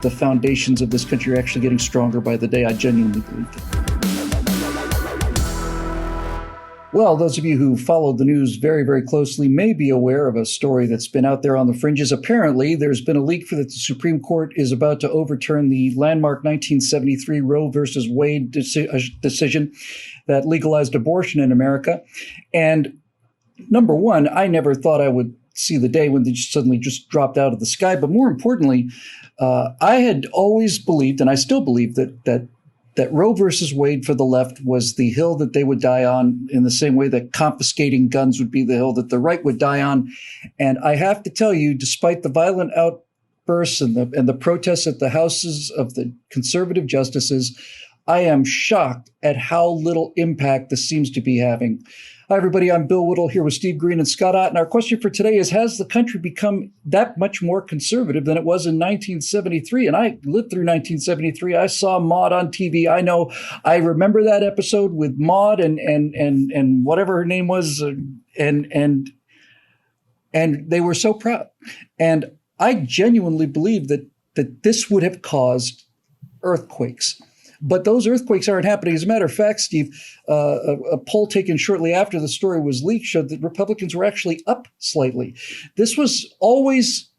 The foundations of this country are actually getting stronger by the day. I genuinely believe that. Well, those of you who followed the news very, very closely may be aware of a story that's been out there on the fringes. Apparently, there's been a leak that the Supreme Court is about to overturn the landmark 1973 Roe versus Wade decision that legalized abortion in America. And number one, I never thought I would see the day when they suddenly just dropped out of the sky. But more importantly, I had always believed, and I still believe, that Roe versus Wade for the left was the hill that they would die on, in the same way that confiscating guns would be the hill that the right would die on. And I have to tell you, despite the violent outbursts and the protests at the houses of the conservative justices, I am shocked at how little impact this seems to be having. Hi, everybody. I'm Bill Whittle here with Steve Green and Scott Ott. And our question for today is, has the country become that much more conservative than it was in 1973? And I lived through 1973. I saw Maude on TV. I remember that episode with Maude and whatever her name was. And they were so proud. And I genuinely believe that this would have caused earthquakes. But those earthquakes aren't happening. As a matter of fact, Steve, a poll taken shortly after the story was leaked showed that Republicans were actually up slightly. This was always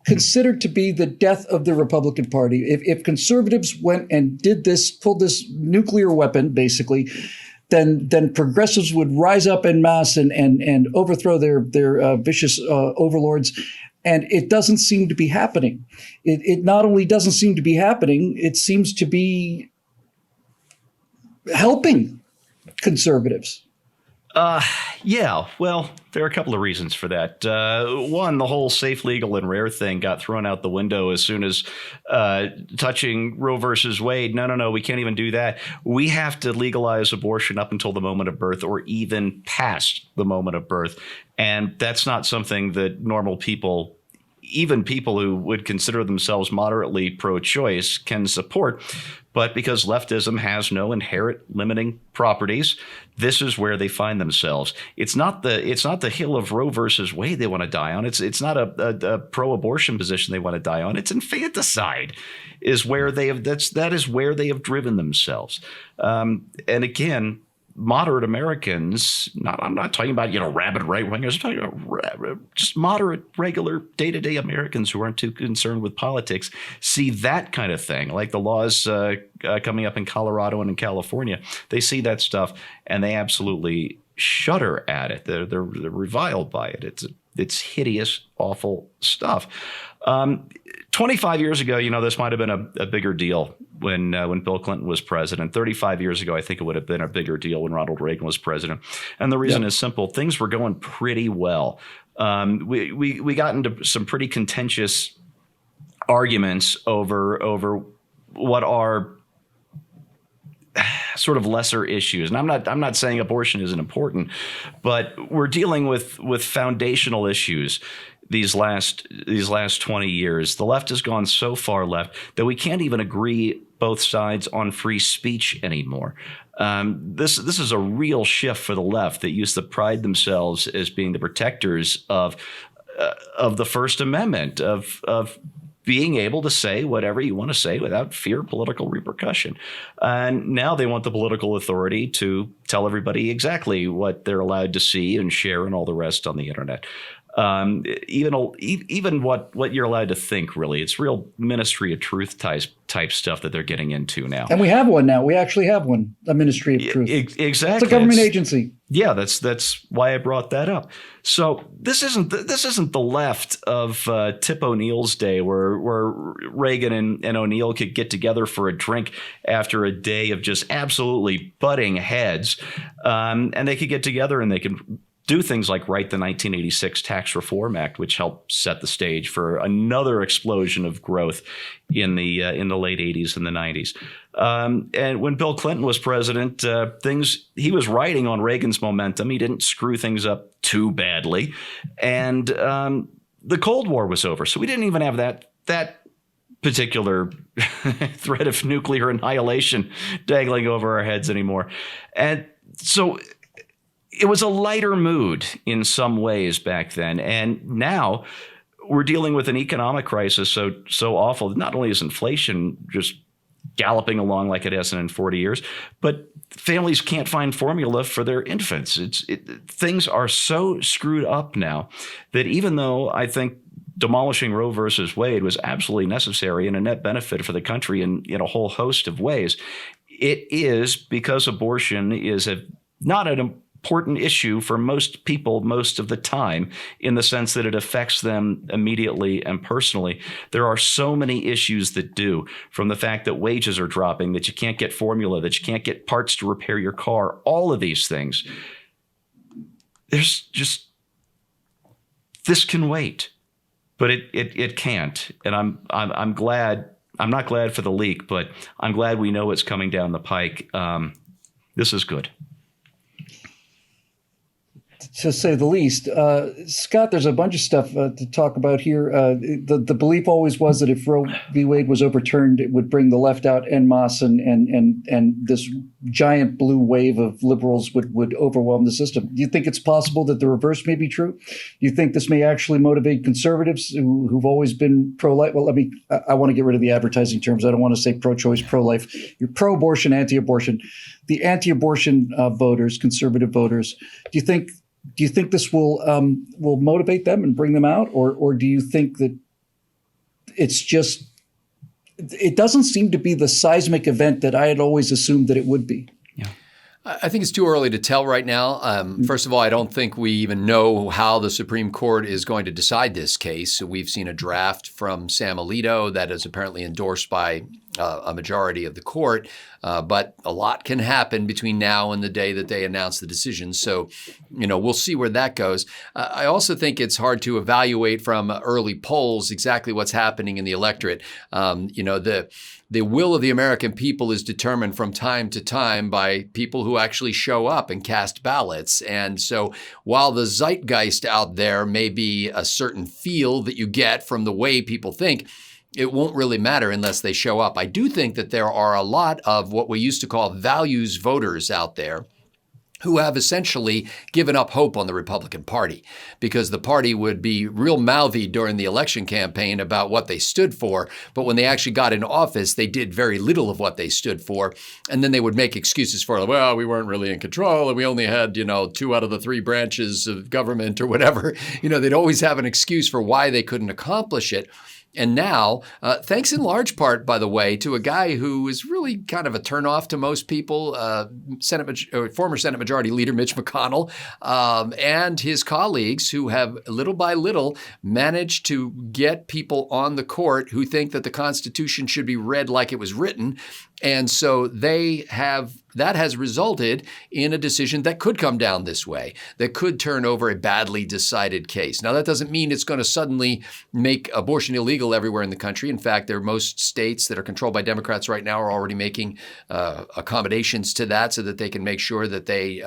considered to be the death of the Republican Party. If conservatives went and did this, pulled this nuclear weapon, basically, then progressives would rise up en masse and overthrow their vicious overlords. And it doesn't seem to be happening. It not only doesn't seem to be happening, it seems to be helping conservatives. Yeah, well, there are a couple of reasons for that. One, the whole safe, legal, and rare thing got thrown out the window as soon as touching Roe versus Wade. No, we can't even do that. We have to legalize abortion up until the moment of birth, or even past the moment of birth. And that's not something that normal people, even people who would consider themselves moderately pro-choice, can support. But because leftism has no inherent limiting properties, this is where they find themselves. It's not the hill of Roe versus Wade they want to die on. It's not a pro-abortion position they want to die on. It's infanticide is where that is where they have driven themselves. And again, moderate Americans, I'm not talking about, rabid right-wingers, I'm talking about just moderate, regular, day-to-day Americans who aren't too concerned with politics, see that kind of thing, like the laws coming up in Colorado and in California. They see that stuff and they absolutely shudder at it. They're reviled by it. It's hideous, awful stuff. 25 years ago, this might have been a bigger deal when Bill Clinton was president. 35 years ago, I think it would have been a bigger deal when Ronald Reagan was president. And the reason is simple. Things were going pretty well. We got into some pretty contentious arguments over what are sort of lesser issues. And I'm not saying abortion isn't important, but we're dealing with foundational issues. These last 20 years, the left has gone so far left that we can't even agree both sides on free speech anymore. This is a real shift for the left that used to pride themselves as being the protectors of the First Amendment, of being able to say whatever you want to say without fear of political repercussion. And now they want the political authority to tell everybody exactly what they're allowed to see and share and all the rest on the internet. Even what you're allowed to think, really. It's real Ministry of Truth type stuff that they're getting into now. And we have one now. We actually have one, a Ministry of Truth. Exactly. It's a government agency. Yeah, that's why I brought that up. So this isn't the left of Tip O'Neill's day, where Reagan and O'Neill could get together for a drink after a day of just absolutely butting heads, and they could get together and they could do things like write the 1986 Tax Reform Act, which helped set the stage for another explosion of growth in the late 80s and the 90s. And when Bill Clinton was president, he was riding on Reagan's momentum. He didn't screw things up too badly, and the Cold War was over, so we didn't even have that particular threat of nuclear annihilation dangling over our heads anymore. And so it was a lighter mood in some ways back then. And now we're dealing with an economic crisis so awful. Not only is inflation just galloping along like it hasn't in 40 years, but families can't find formula for their infants. Things are so screwed up now that even though I think demolishing Roe versus Wade was absolutely necessary and a net benefit for the country in a whole host of ways, it is because abortion is not an important issue for most people most of the time, in the sense that it affects them immediately and personally. There are so many issues that do, from the fact that wages are dropping, that you can't get formula, that you can't get parts to repair your car, all of these things. There's just, this can wait, but it can't. And I'm glad. I'm not glad for the leak, but I'm glad we know what's coming down the pike. This is good, to say the least. Scott, there's a bunch of stuff to talk about here. The belief always was that if Roe v. Wade was overturned, it would bring the left out en masse, and this giant blue wave of liberals would overwhelm the system. Do you think it's possible that the reverse may be true? Do you think this may actually motivate conservatives who've always been pro-life? Well, I want to get rid of the advertising terms. I don't want to say pro-choice, pro-life. You're pro-abortion, anti-abortion. The anti-abortion voters, conservative voters, do you think this will motivate them and bring them out, or do you think that it's just, it doesn't seem to be the seismic event that I had always assumed that it would be? Yeah. I think it's too early to tell right now. First of all, I don't think we even know how the Supreme Court is going to decide this case. We've seen a draft from Sam Alito that is apparently endorsed by a majority of the court, but a lot can happen between now and the day that they announce the decision. So, we'll see where that goes. I also think it's hard to evaluate from early polls exactly what's happening in the electorate. The will of the American people is determined from time to time by people who actually show up and cast ballots. And so while the zeitgeist out there may be a certain feel that you get from the way people think, it won't really matter unless they show up. I do think that there are a lot of what we used to call values voters out there who have essentially given up hope on the Republican Party, because the party would be real mouthy during the election campaign about what they stood for. But when they actually got in office, they did very little of what they stood for. And then they would make excuses for, well, we weren't really in control and we only had, 2 out of the 3 branches of government or whatever. They'd always have an excuse for why they couldn't accomplish it. And now, thanks in large part, by the way, to a guy who is really kind of a turnoff to most people, former Senate Majority Leader Mitch McConnell, and his colleagues who have little by little managed to get people on the court who think that the Constitution should be read like it was written. And so that has resulted in a decision that could come down this way, that could turn over a badly decided case. Now, that doesn't mean it's going to suddenly make abortion illegal everywhere in the country. In fact, there are most states that are controlled by Democrats right now are already making accommodations to that so that they can make sure that they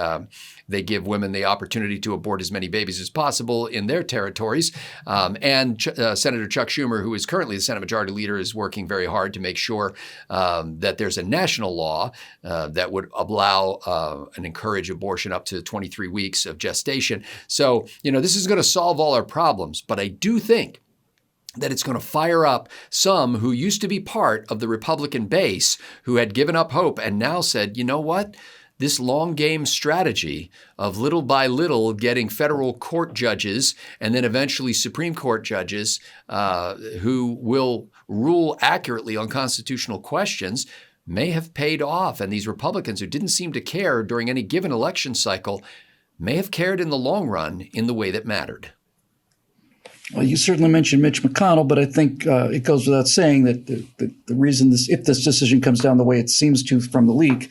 give women the opportunity to abort as many babies as possible in their territories. And Senator Chuck Schumer, who is currently the Senate Majority Leader, is working very hard to make sure that there's a national law that would allow and encourage abortion up to 23 weeks of gestation. So, this is going to solve all our problems. But I do think that it's going to fire up some who used to be part of the Republican base who had given up hope and now said, you know what? This long game strategy of little by little getting federal court judges and then eventually Supreme Court judges who will rule accurately on constitutional questions may have paid off. And these Republicans who didn't seem to care during any given election cycle may have cared in the long run in the way that mattered. Well, you certainly mentioned Mitch McConnell, but I think it goes without saying that the reason if this decision comes down the way it seems to from the leak,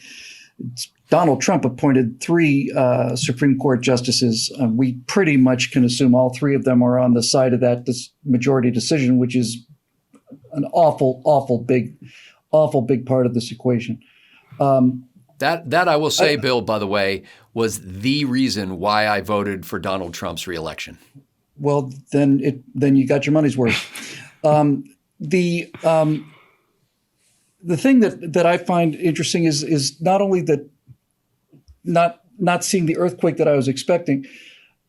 Donald Trump appointed 3 Supreme Court justices. We pretty much can assume all 3 of them are on the side of that majority decision, which is an awful big part of this equation. That I will say, Bill, by the way, was the reason why I voted for Donald Trump's reelection. Well, then you got your money's worth. The thing that I find interesting is not only that not seeing the earthquake that I was expecting,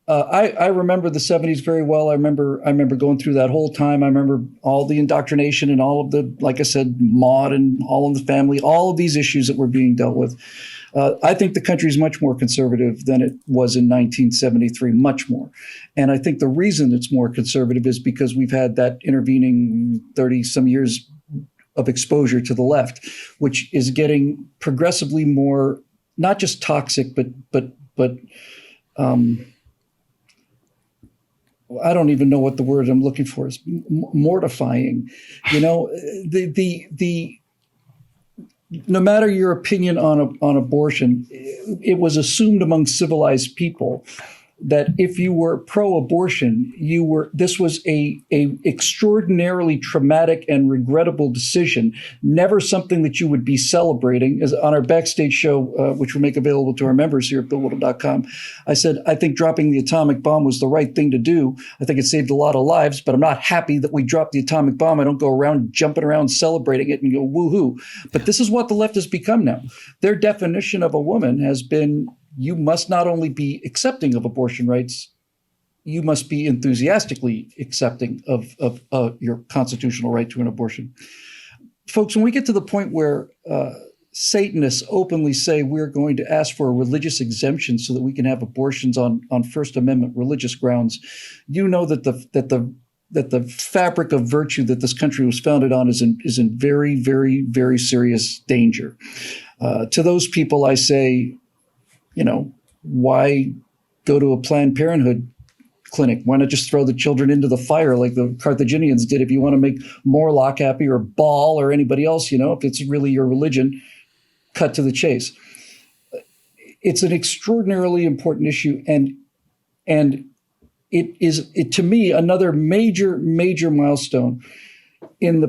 I remember the 70s very well. I remember going through that whole time. I remember all the indoctrination and all of the, like I said, Maud and All in the Family, all of these issues that were being dealt with. I think the country is much more conservative than it was in 1973, much more. And I think the reason it's more conservative is because we've had that intervening 30-some years of exposure to the left, which is getting progressively more, not just toxic, but I don't even know what the word I'm looking for is, mortifying. You know, the no matter your opinion on abortion, it was assumed among civilized people that if you were pro-abortion, this was a extraordinarily traumatic and regrettable decision, never something that you would be celebrating. As on our backstage show, which we'll make available to our members here at BillWhittle.com, I said, I think dropping the atomic bomb was the right thing to do. I think it saved a lot of lives, but I'm not happy that we dropped the atomic bomb. I don't go around jumping around celebrating it and go woohoo. But this is what the left has become now. Their definition of a woman has been, you must not only be accepting of abortion rights, you must be enthusiastically accepting of your constitutional right to an abortion. Folks, when we get to the point where Satanists openly say we're going to ask for a religious exemption so that we can have abortions on First Amendment religious grounds, you know that the fabric of virtue that this country was founded on is in very, very, very serious danger. To those people, I say, you know, why go to a Planned Parenthood clinic? Why not just throw the children into the fire like the Carthaginians did? If you want to make Morlock happy or Baal or anybody else, you know, if it's really your religion, cut to the chase. It's an extraordinarily important issue, and it is to me another major milestone in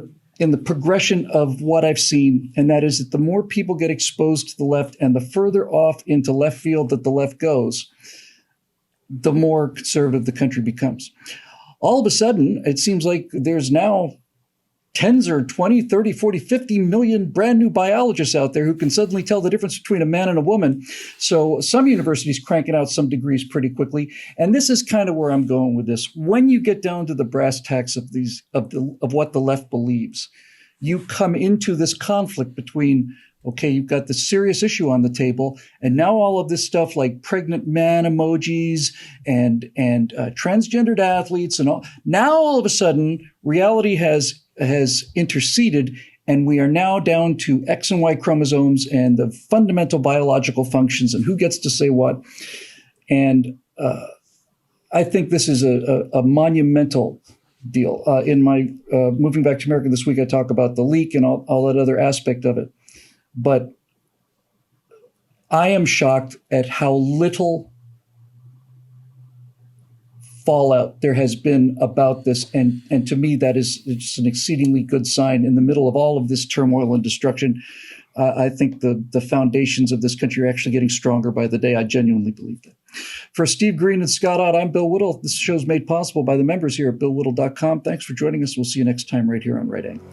the progression of what I've seen, and that is that the more people get exposed to the left and the further off into left field that the left goes, the more conservative the country becomes. All of a sudden, it seems like there's now tens or 20, 30, 40, 50 million brand new biologists out there who can suddenly tell the difference between a man and a woman. So some universities cranking out some degrees pretty quickly. And this is kind of where I'm going with this. When you get down to the brass tacks of what the left believes, you come into this conflict between, okay, you've got the serious issue on the table, and now all of this stuff like pregnant man emojis and transgendered athletes and all. Now all of a sudden, reality has interceded, and we are now down to X and Y chromosomes and the fundamental biological functions and who gets to say what. And I think this is a monumental deal. In my Moving Back to America this week, I talk about the leak and all that other aspect of it. But I am shocked at how little fallout there has been about this. And to me, that is just an exceedingly good sign in the middle of all of this turmoil and destruction. I think the foundations of this country are actually getting stronger by the day. I genuinely believe that. For Steve Green and Scott Ott, I'm Bill Whittle. This show is made possible by the members here at BillWhittle.com. Thanks for joining us. We'll see you next time right here on Right Angle.